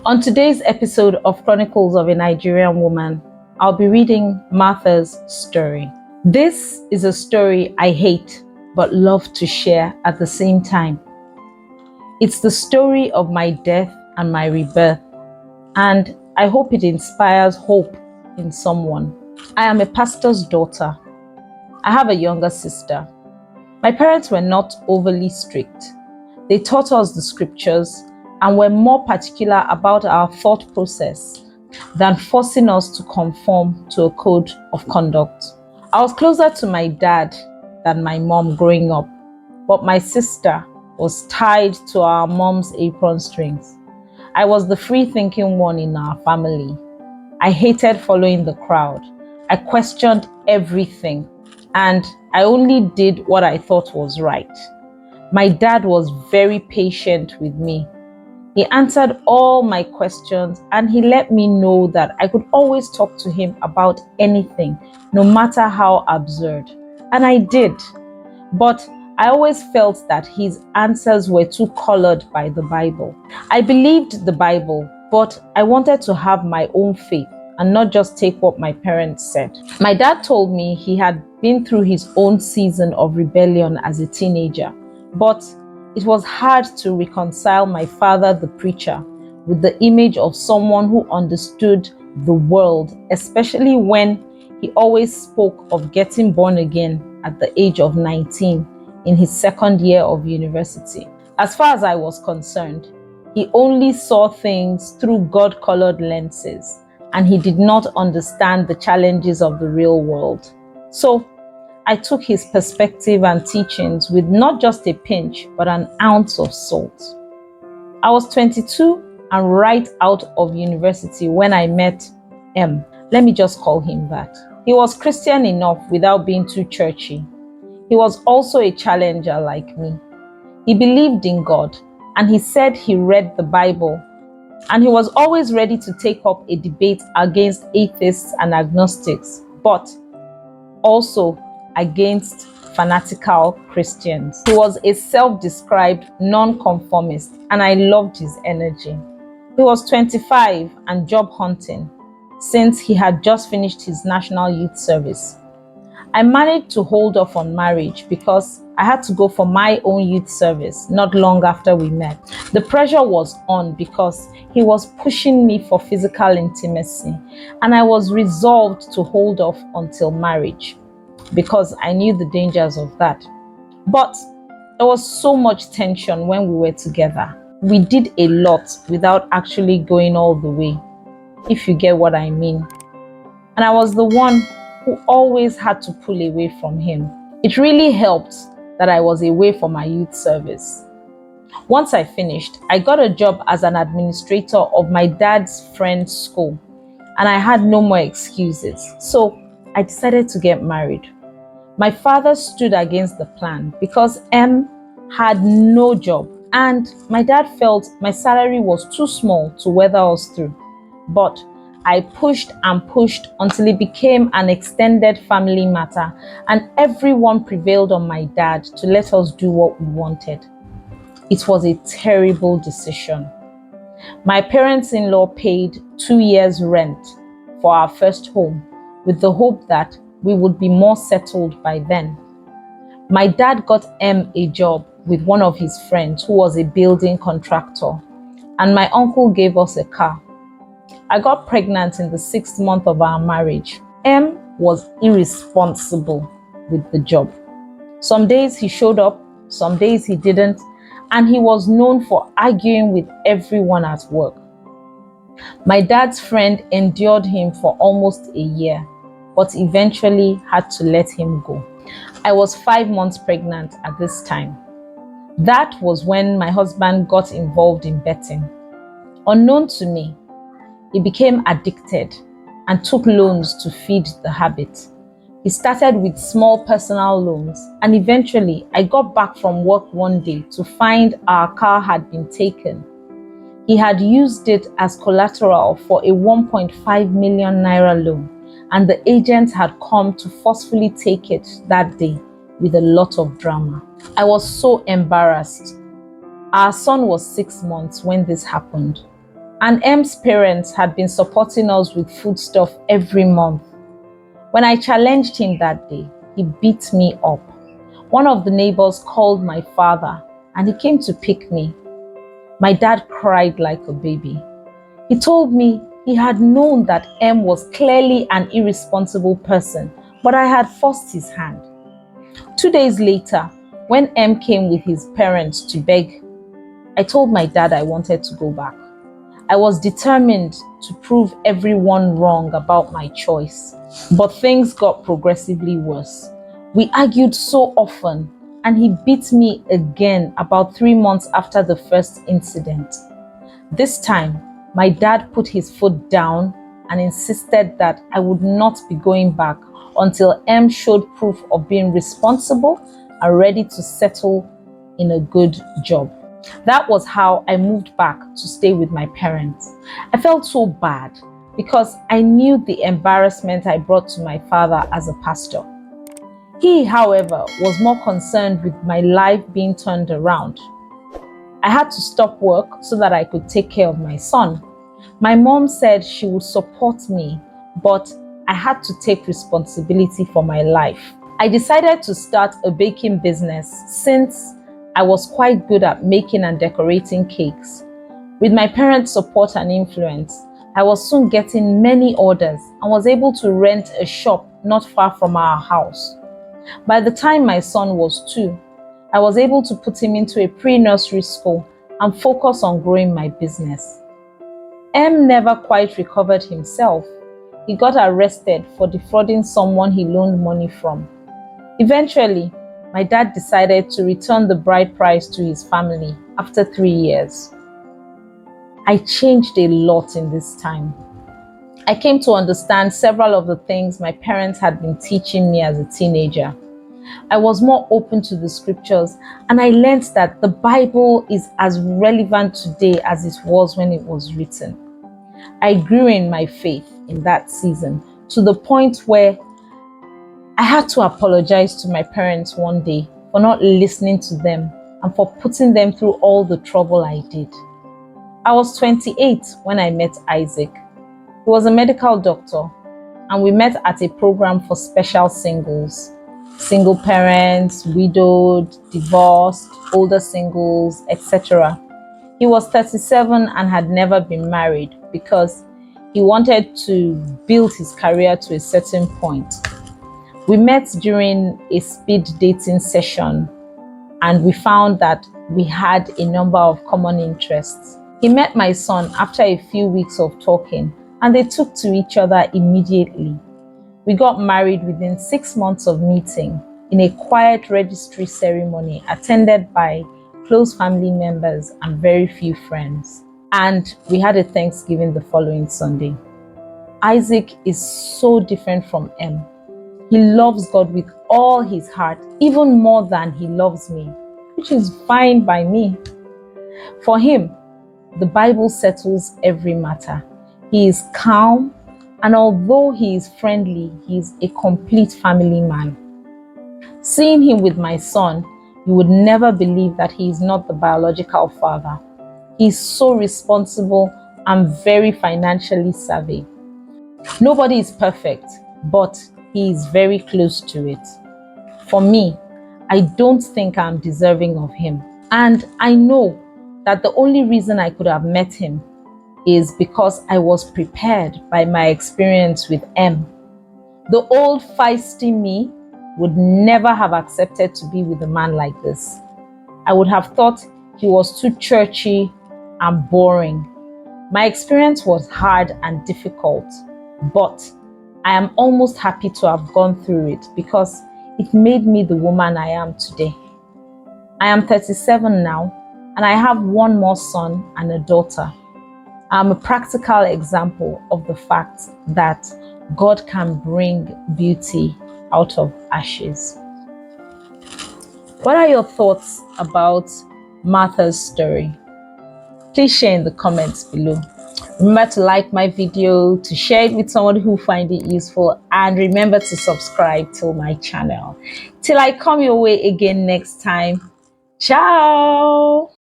On today's episode of Chronicles of a Nigerian Woman, I'll be reading Martha's story. This is a story I hate but love to share at the same time. It's the story of my death and my rebirth, and I hope it inspires hope in someone. I am a pastor's daughter. I have a younger sister. My parents were not overly strict. They taught us the scriptures and were more particular about our thought process than forcing us to conform to a code of conduct. I was closer to my dad than my mom growing up, but my sister was tied to our mom's apron strings. I was the free-thinking one in our family. I hated following the crowd. I questioned everything, and I only did what I thought was right. My dad was very patient with me. He answered all my questions and he let me know that I could always talk to him about anything, no matter how absurd. And I did. But I always felt that his answers were too colored by the Bible. I believed the Bible, but I wanted to have my own faith and not just take what my parents said. My dad told me he had been through his own season of rebellion as a teenager, but it was hard to reconcile my father, the preacher, with the image of someone who understood the world, especially when he always spoke of getting born again at the age of 19 in his second year of university. As far as I was concerned, he only saw things through God-colored lenses, and he did not understand the challenges of the real world. So I took his perspective and teachings with not just a pinch, but an ounce of salt. I was 22 and right out of university when I met M. Let me just call him that. He was Christian enough without being too churchy. He was also a challenger like me. He believed in God, and he said he read the Bible, and he was always ready to take up a debate against atheists and agnostics, but also against fanatical Christians. He was a self-described non-conformist, and I loved his energy. He was 25 and job hunting since he had just finished his national youth service. I managed to hold off on marriage because I had to go for my own youth service not long after we met. The pressure was on because he was pushing me for physical intimacy, and I was resolved to hold off until marriage, because I knew the dangers of that. But there was so much tension when we were together. We did a lot without actually going all the way, if you get what I mean. And I was the one who always had to pull away from him. It really helped that I was away from my youth service. Once I finished, I got a job as an administrator of my dad's friend's school, and I had no more excuses. So I decided to get married. My father stood against the plan because M had no job, and my dad felt my salary was too small to weather us through. But I pushed and pushed until it became an extended family matter, and everyone prevailed on my dad to let us do what we wanted. It was a terrible decision. My parents-in-law paid 2 years' rent for our first home with the hope that we would be more settled by then. My dad got M a job with one of his friends who was a building contractor, and my uncle gave us a car. I got pregnant in the 6th month of our marriage. M was irresponsible with the job. Some days he showed up, some days he didn't, and he was known for arguing with everyone at work. My dad's friend endured him for almost a year, but eventually had to let him go. I was 5 months pregnant at this time. That was when my husband got involved in betting. Unknown to me, he became addicted and took loans to feed the habit. He started with small personal loans, and eventually I got back from work one day to find our car had been taken. He had used it as collateral for a 1.5 million naira loan, and the agent had come to forcefully take it that day with a lot of drama. I was so embarrassed. Our son was 6 months when this happened. And M's parents had been supporting us with foodstuff every month. When I challenged him that day, he beat me up. One of the neighbors called my father and he came to pick me. My dad cried like a baby. He told me he had known that M was clearly an irresponsible person, but I had forced his hand. 2 days later, when M came with his parents to beg, I told my dad I wanted to go back. I was determined to prove everyone wrong about my choice. But things got progressively worse. We argued so often, and he beat me again about 3 months after the first incident. This time, my dad put his foot down and insisted that I would not be going back until M showed proof of being responsible and ready to settle in a good job. That was how I moved back to stay with my parents. I felt so bad because I knew the embarrassment I brought to my father as a pastor. He, however, was more concerned with my life being turned around. I had to stop work so that I could take care of my son. My mom said she would support me, but I had to take responsibility for my life. I decided to start a baking business since I was quite good at making and decorating cakes. With my parents' support and influence, I was soon getting many orders and was able to rent a shop not far from our house. By the time my son was 2, I was able to put him into a pre-nursery school and focus on growing my business. M never quite recovered himself. He got arrested for defrauding someone he loaned money from. Eventually, my dad decided to return the bride price to his family after 3 years. I changed a lot in this time. I came to understand several of the things my parents had been teaching me as a teenager. I was more open to the scriptures, and I learned that the Bible is as relevant today as it was when it was written. I grew in my faith in that season to the point where I had to apologize to my parents one day for not listening to them and for putting them through all the trouble I did. I was 28 when I met Isaac. He was a medical doctor, and we met at a program for special singles. Single parents, widowed, divorced, older singles, etc. He was 37 and had never been married because he wanted to build his career to a certain point. We met during a speed dating session and we found that we had a number of common interests. He met my son after a few weeks of talking and they took to each other immediately. We got married within 6 months of meeting in a quiet registry ceremony attended by close family members and very few friends. And we had a Thanksgiving the following Sunday. Isaac is so different from M. He loves God with all his heart, even more than he loves me, which is fine by me. For him, the Bible settles every matter. He is calm, and although he is friendly, he is a complete family man. Seeing him with my son, you would never believe that he is not the biological father. He is so responsible and very financially savvy. Nobody is perfect, but he is very close to it. For me, I don't think I'm deserving of him. And I know that the only reason I could have met him is because I was prepared by my experience with M. The old feisty me would never have accepted to be with a man like this. I would have thought he was too churchy and boring. My experience was hard and difficult, but I am almost happy to have gone through it because it made me the woman I am today. I am 37 now, and I have one more son and a daughter. I'm a practical example of the fact that God can bring beauty out of ashes. What are your thoughts about Martha's story? Please share in the comments below. Remember to like my video, to share it with someone who finds it useful, and remember to subscribe to my channel. Till I come your way again next time. Ciao!